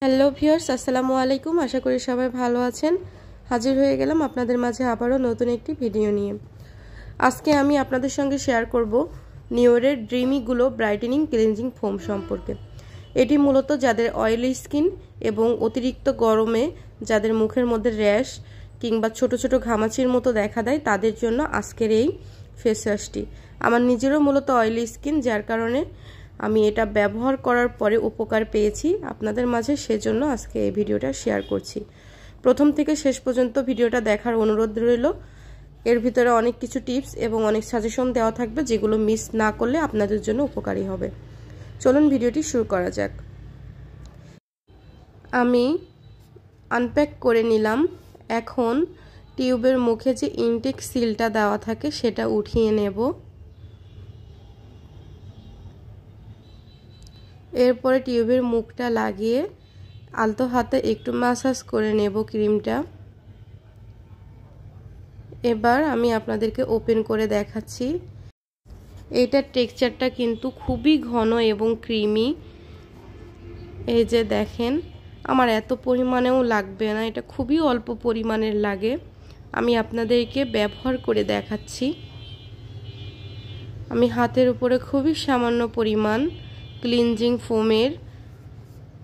Hello viewers, আসসালামু আলাইকুম। আশা করি সবাই ভালো আছেন। হাজির হয়ে গেলাম আপনাদের মাঝে আবারও নতুন একটি ভিডিও নিয়ে। আজকে আমি আপনাদের সঙ্গে শেয়ার করব নিওরের dreamy glow brightening cleansing foam সম্পর্কে। এটি মূলত যাদের অয়েলি স্কিন এবং অতিরিক্ত গরমে যাদের মুখের মধ্যে র্যাশ কিংবা ছোট ছোট ঘামাচির মতো দেখা দেয় তাদের জন্য আজকের এই ফেস ওয়াশটি। আমার নিজেরও মূলত অয়েলি স্কিন, যার কারণে আমি এটা ব্যবহার করার পরে উপকার পেয়েছি আপনাদের মাঝে, সেজন্য আজকে এই ভিডিওটা শেয়ার করছি। প্রথম থেকে শেষ পর্যন্ত ভিডিওটা দেখার অনুরোধ রইল। এর ভিতরে অনেক কিছু টিপস এবং অনেক সাজেশন দেওয়া থাকবে, যেগুলো মিস না করলে আপনাদের জন্য উপকারী হবে। চলুন ভিডিওটি শুরু করা যাক। আমি আনপ্যাক করে নিলাম। এখন টিউবের মুখে যে ইনটেক সিলটা দেওয়া থাকে সেটা উঠিয়ে নেব। এরপরে টিউবের মুখটা লাগিয়ে আলতো হাতে একটু ম্যাসাজ করে নেব ক্রিমটা। এবার আমি আপনাদেরকে ওপেন করে দেখাচ্ছি। এইটার টেক্সচারটা কিন্তু খুবই ঘন এবং ক্রিমি। এই যে দেখেন, আমার এত পরিমাণেও লাগবে না, এটা খুবই অল্প পরিমাণের লাগে। আমি আপনাদেরকে ব্যবহার করে দেখাচ্ছি। আমি হাতের উপরে খুবই সামান্য পরিমাণ ক্লিনজিং ফোমের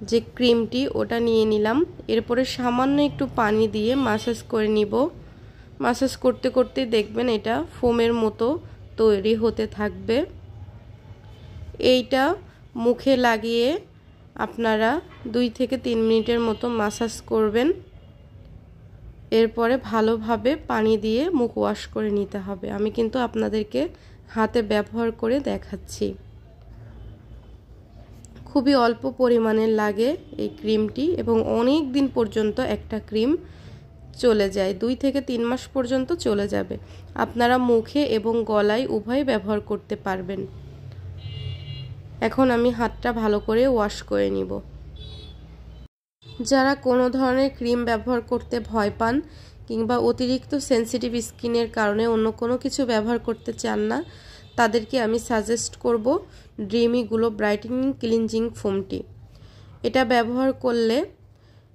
যে ক্রিমটি ওটা নিয়ে নিলাম। এরপরে সামান্য একটু পানি দিয়ে ম্যাসাজ করে নিব। ম্যাসাজ করতে করতে দেখবেন এটা ফোমের মতো তৈরি হতে থাকবে। এইটা মুখে লাগিয়ে আপনারা 2 থেকে 3 মিনিটের মতো ম্যাসাজ করবেন। এরপরে ভালোভাবে পানি দিয়ে মুখ ওয়াশ করে নিতে হবে। আমি কিন্তু আপনাদেরকে হাতে ব্যবহার করে দেখাচ্ছি। খুবই অল্প পরিমাণের লাগে এই ক্রিমটি এবং অনেক দিন পর্যন্ত একটা ক্রিম চলে যায়, 2 থেকে 3 মাস পর্যন্ত চলে যাবে। আপনারা মুখে এবং গলায় উভয় ব্যবহার করতে পারবেন। এখন আমি হাতটা ভালো করে ওয়াশ করে নিব। যারা কোনো ধরনের ক্রিম ব্যবহার করতে ভয় পান কিংবা অতিরিক্ত সেনসিটিভ স্কিনের কারণে অন্য কোনো কিছু ব্যবহার করতে চান না, তাদেরকে আমি সাজেস্ট করব ড্রিমি গ্লো ব্রাইটেনিং ক্লিনজিং ফোমটি। এটা ব্যবহার করলে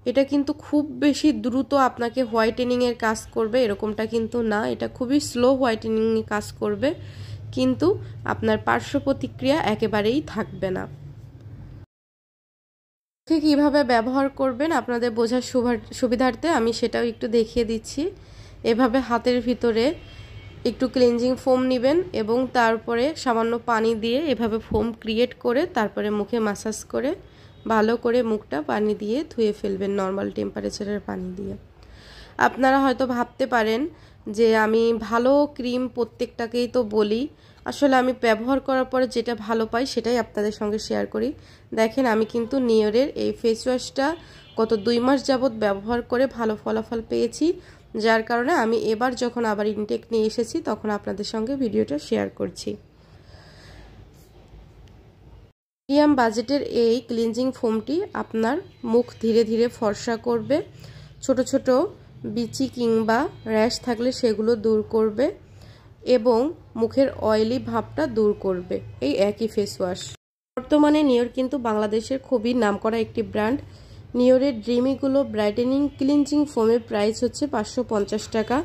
এটা কিন্তু খুব বেশি দ্রুত আপনাকে হোয়াইটেনিংয়ের কাজ করবে এরকমটা কিন্তু না। এটা খুবই স্লো হোয়াইটেনিংয়ের কাজ করবে, কিন্তু আপনার পার্শ্ব প্রতিক্রিয়া একেবারেই থাকবে না। কিভাবে ব্যবহার করবেন আপনাদের বোঝার সুবিধার্থে আমি সেটাও একটু দেখিয়ে দিচ্ছি। এভাবে হাতের ভিতরে একটু ক্লিনজিং ফোম নেবেন এবং তারপরে সামান্য পানি দিয়ে এভাবে ফোম ক্রিয়েট করে তারপরে মুখে ম্যাসাজ করে ভালো করে মুখটা পানি দিয়ে ধুয়ে ফেলবেন, নর্মাল টেম্পারেচারের পানি দিয়ে। আপনারা হয়তো ভাবতে পারেন যে আমি ভালো ক্রিম প্রত্যেকটাকেই তো বলি, আসলে আমি ব্যবহার করার পরে যেটা ভালো পাই সেটাই আপনাদের সঙ্গে শেয়ার করি। দেখেন, আমি কিন্তু নিওরের এই ফেস ওয়াশটা গত 2 মাস যাবত ব্যবহার করে ভালো ফলাফল পেয়েছি, যার কারণে আমি এবার যখন আবার ইনটেক নিয়ে এসেছি তখন আপনাদের সঙ্গে ভিডিওটা শেয়ার করছি। মিডিয়াম বাজেটের এই ক্লিনজিং ফোমটি আপনার মুখ ধীরে ধীরে ফর্সা করবে, ছোট ছোট বিচি কিংবা র্যাশ থাকলে সেগুলো দূর করবে এবং মুখের অয়েলি ভাবটা দূর করবে এই একই ফেস ওয়াশ। বর্তমানে নিওর কিন্তু বাংলাদেশের খুবই নামকরা একটি ব্র্যান্ড। নিওরের ড্রিমি গ্লো ব্রাইটেনিং ক্লিনজিং ফোমের প্রাইস হচ্ছে 550 টাকা।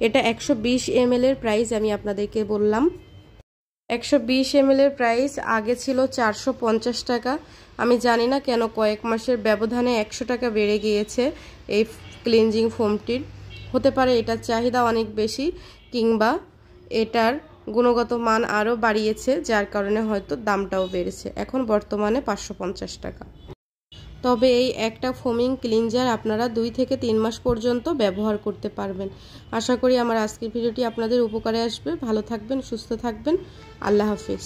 এটা 120 ml এর প্রাইস আমি আপনাদেরকে বললাম। 120 ml এর প্রাইস আগে ছিল 450 টাকা। আমি জানি না কেন কয়েক মাসের ব্যবধানে 100 টাকা বেড়ে গিয়েছে এই ক্লিনজিং ফোমটির। হতে পারে এটার চাহিদা অনেক বেশি কিংবা এটার গুণগত মান আরও বাড়িয়েছে, যার কারণে হয়তো দামটাও বেড়েছে। এখন বর্তমানে 550 টাকা। তবে এই একটা ফোমিং ক্লিনজার আপনারা 2 থেকে 3 মাস পর্যন্ত ব্যবহার করতে পারবেন। আশা করি আমার আজকের ভিডিওটি আপনাদের উপকারে আসবে। ভালো থাকবেন, সুস্থ থাকবেন। আল্লাহ হাফেজ।